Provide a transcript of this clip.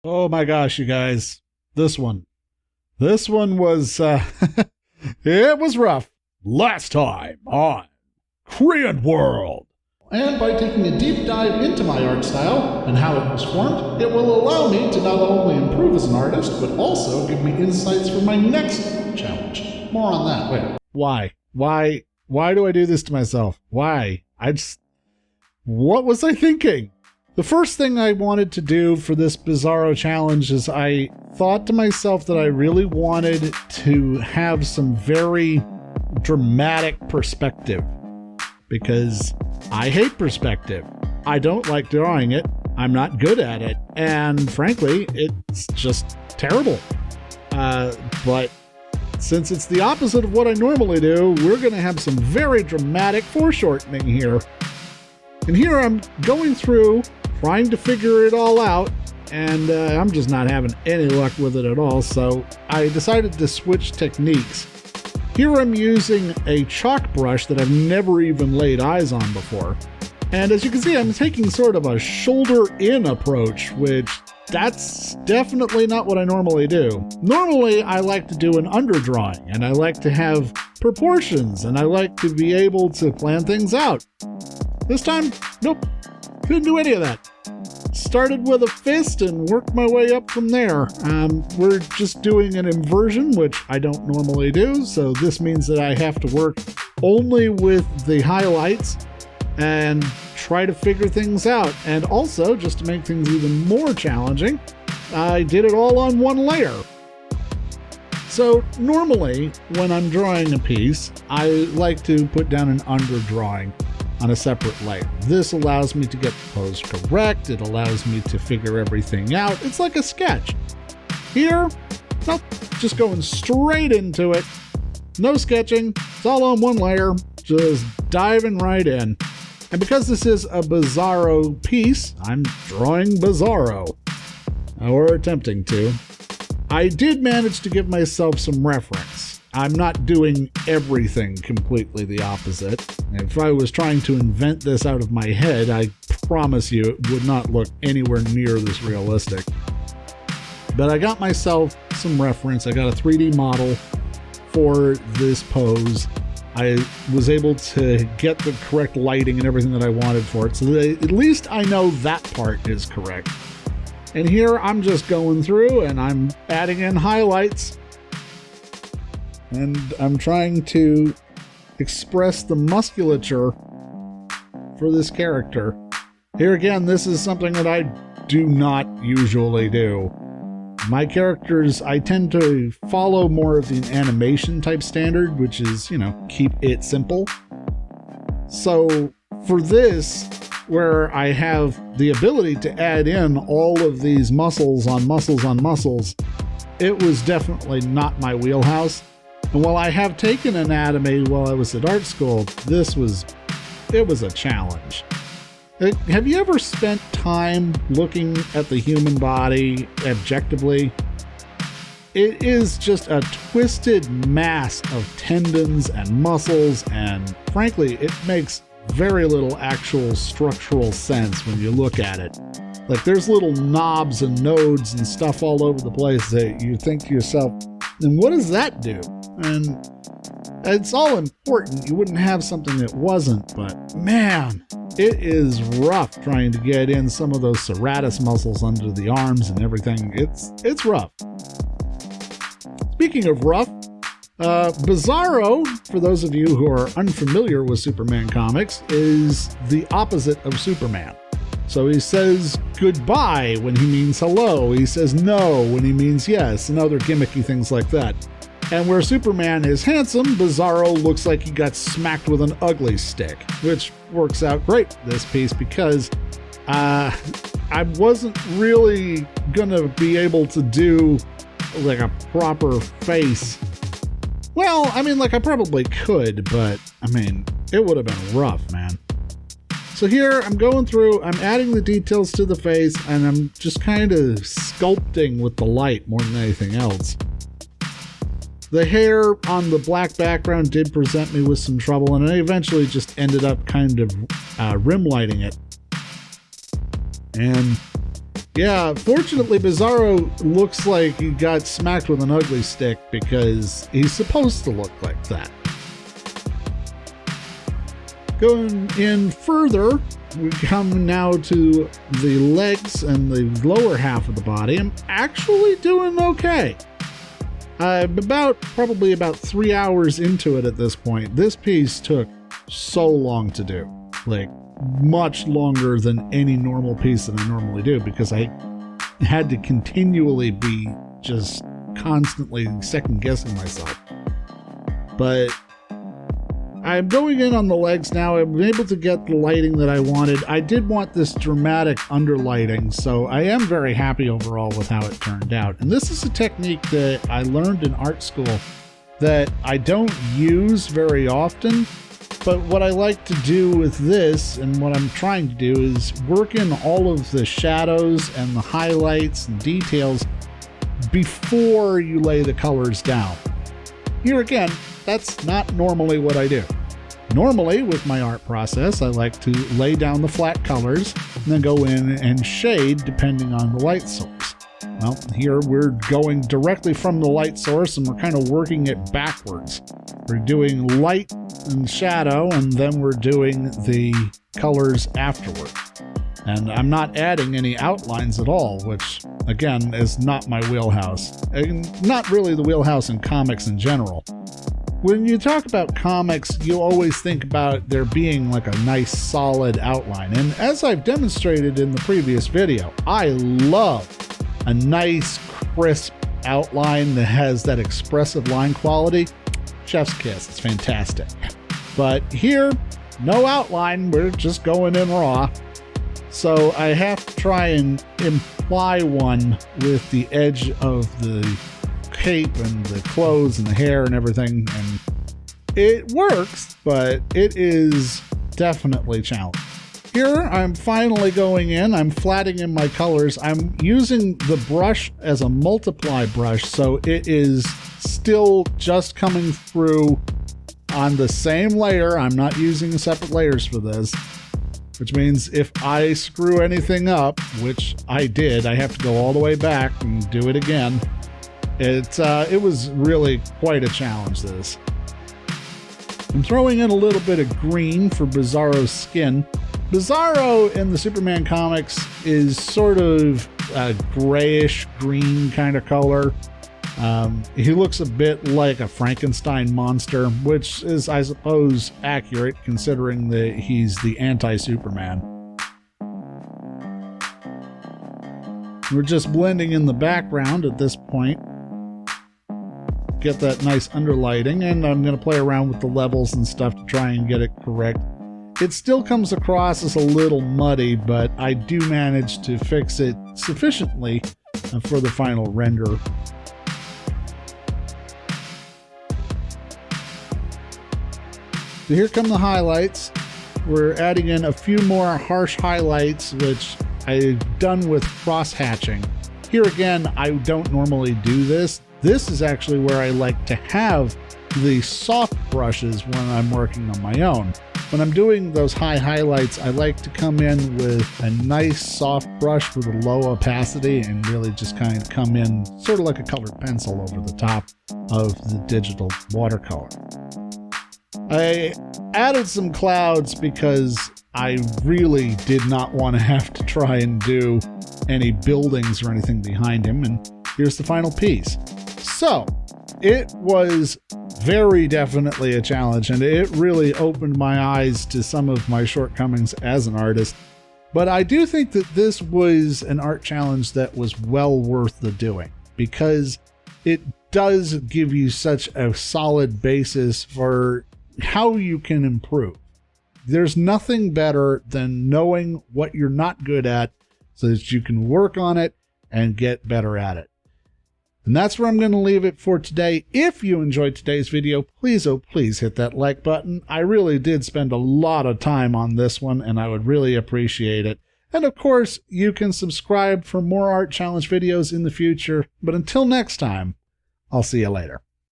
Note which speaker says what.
Speaker 1: Oh my gosh, you guys. This one. This one was, it was rough. Last time on Korean World.
Speaker 2: And by taking a deep dive into my art style and how it was formed, it will allow me to not only improve as an artist, but also give me insights for my next challenge. More on that later.
Speaker 1: Why? Why do I do this to myself? Why? What was I thinking? The first thing I wanted to do for this Bizarro challenge is I thought to myself that I really wanted to have some very dramatic perspective because I hate perspective. I don't like drawing it. I'm not good at it. And frankly, it's just terrible. But since it's the opposite of what I normally do, we're going to have some very dramatic foreshortening here. And here I'm going through trying to figure it all out, and I'm just not having any luck with it at all, so I decided to switch techniques. Here I'm using a chalk brush that I've never even laid eyes on before. And as you can see, I'm taking sort of a shoulder-in approach, which that's definitely not what I normally do. Normally, I like to do an underdrawing, and I like to have proportions, and I like to be able to plan things out. This time, nope, couldn't do any of that. Started with a fist and worked my way up from there. We're just doing an inversion, which I don't normally do, so this means that I have to work only with the highlights and try to figure things out. And also, just to make things even more challenging, I did it all on one layer. So normally, when I'm drawing a piece, I like to put down an underdrawing on a separate layer. This allows me to get the pose correct. It allows me to figure everything out. It's like a sketch. Here, nope, just going straight into it. No sketching. It's all on one layer. Just diving right in. And because this is a Bizarro piece, I'm drawing Bizarro. Or attempting to. I did manage to give myself some reference. I'm not doing everything completely the opposite. If I was trying to invent this out of my head, I promise you it would not look anywhere near this realistic. But I got myself some reference. I got a 3D model for this pose. I was able to get the correct lighting and everything that I wanted for it, so that at least I know that part is correct. And here I'm just going through and I'm adding in highlights. And I'm trying to express the musculature for this character. Here again, this is something that I do not usually do. My characters, I tend to follow more of the animation type standard, which is, keep it simple. So for this, where I have the ability to add in all of these muscles on muscles on muscles, it was definitely not my wheelhouse. And while I have taken anatomy while I was at art school, it was a challenge. Have you ever spent time looking at the human body objectively? It is just a twisted mass of tendons and muscles, and frankly, it makes very little actual structural sense when you look at it. Like, there's little knobs and nodes and stuff all over the place that you think to yourself, and what does that do? And it's all important. You wouldn't have something that wasn't, but man, it is rough trying to get in some of those serratus muscles under the arms and everything. It's rough. Speaking of rough, Bizarro, for those of you who are unfamiliar with Superman comics, is the opposite of Superman. So he says goodbye when he means hello. He says no when he means yes, and other gimmicky things like that. And where Superman is handsome, Bizarro looks like he got smacked with an ugly stick, which works out great this piece because I wasn't really gonna be able to do like a proper face. Well, I mean, like I probably could, but I mean, it would have been rough, man. So here I'm going through, I'm adding the details to the face, and I'm just kind of sculpting with the light more than anything else. The hair on the black background did present me with some trouble, and I eventually just ended up kind of rim lighting it. And Yeah, fortunately, Bizarro looks like he got smacked with an ugly stick because he's supposed to look like that. Going in further, we come now to the legs and the lower half of the body. I'm actually doing okay. I'm probably about 3 hours into it at this point. This piece took so long to do, like much longer than any normal piece that I normally do, because I had to continually be just constantly second guessing myself. But I'm going in on the legs now. I'm able to get the lighting that I wanted. I did want this dramatic underlighting, so I am very happy overall with how it turned out. And this is a technique that I learned in art school that I don't use very often, but what I like to do with this, and what I'm trying to do, is work in all of the shadows and the highlights and details before you lay the colors down. Here again, that's not normally what I do. Normally, with my art process, I like to lay down the flat colors and then go in and shade depending on the light source. Well, here we're going directly from the light source and we're kind of working it backwards. We're doing light and shadow, and then we're doing the colors afterward. And I'm not adding any outlines at all, which, again, is not my wheelhouse. And not really the wheelhouse in comics in general. When you talk about comics, you always think about there being like a nice solid outline. And as I've demonstrated in the previous video, I love a nice crisp outline that has that expressive line quality. Chef's kiss, it's fantastic. But here, no outline, we're just going in raw. So I have to try and imply one with the edge of the cape and the clothes and the hair and everything, and it works, but it is definitely challenging. Here I'm finally going in, I'm flatting in my colors. I'm using the brush as a multiply brush, so it is still just coming through on the same layer. I'm not using separate layers for this, which means if I screw anything up, which I did, I have to go all the way back and do it again. It was really quite a challenge, this. I'm throwing in a little bit of green for Bizarro's skin. Bizarro in the Superman comics is sort of a grayish green kind of color. He looks a bit like a Frankenstein monster, which is, I suppose, accurate considering that he's the anti-Superman. We're just blending in the background at this point. Get that nice underlighting, and I'm going to play around with the levels and stuff to try and get it correct. It still comes across as a little muddy, but I do manage to fix it sufficiently for the final render. So here come the highlights. We're adding in a few more harsh highlights, which I've done with cross-hatching. Here again, I don't normally do this. This is actually where I like to have the soft brushes when I'm working on my own. When I'm doing those high highlights, I like to come in with a nice soft brush with a low opacity and really just kind of come in sort of like a colored pencil over the top of the digital watercolor. I added some clouds because I really did not want to have to try and do any buildings or anything behind him, and here's the final piece. So, it was very definitely a challenge, and it really opened my eyes to some of my shortcomings as an artist. But I do think that this was an art challenge that was well worth the doing, because it does give you such a solid basis for how you can improve. There's nothing better than knowing what you're not good at so that you can work on it and get better at it. And that's where I'm going to leave it for today. If you enjoyed today's video, please, oh please hit that like button. I really did spend a lot of time on this one, and I would really appreciate it. And of course, you can subscribe for more art challenge videos in the future. But until next time, I'll see you later.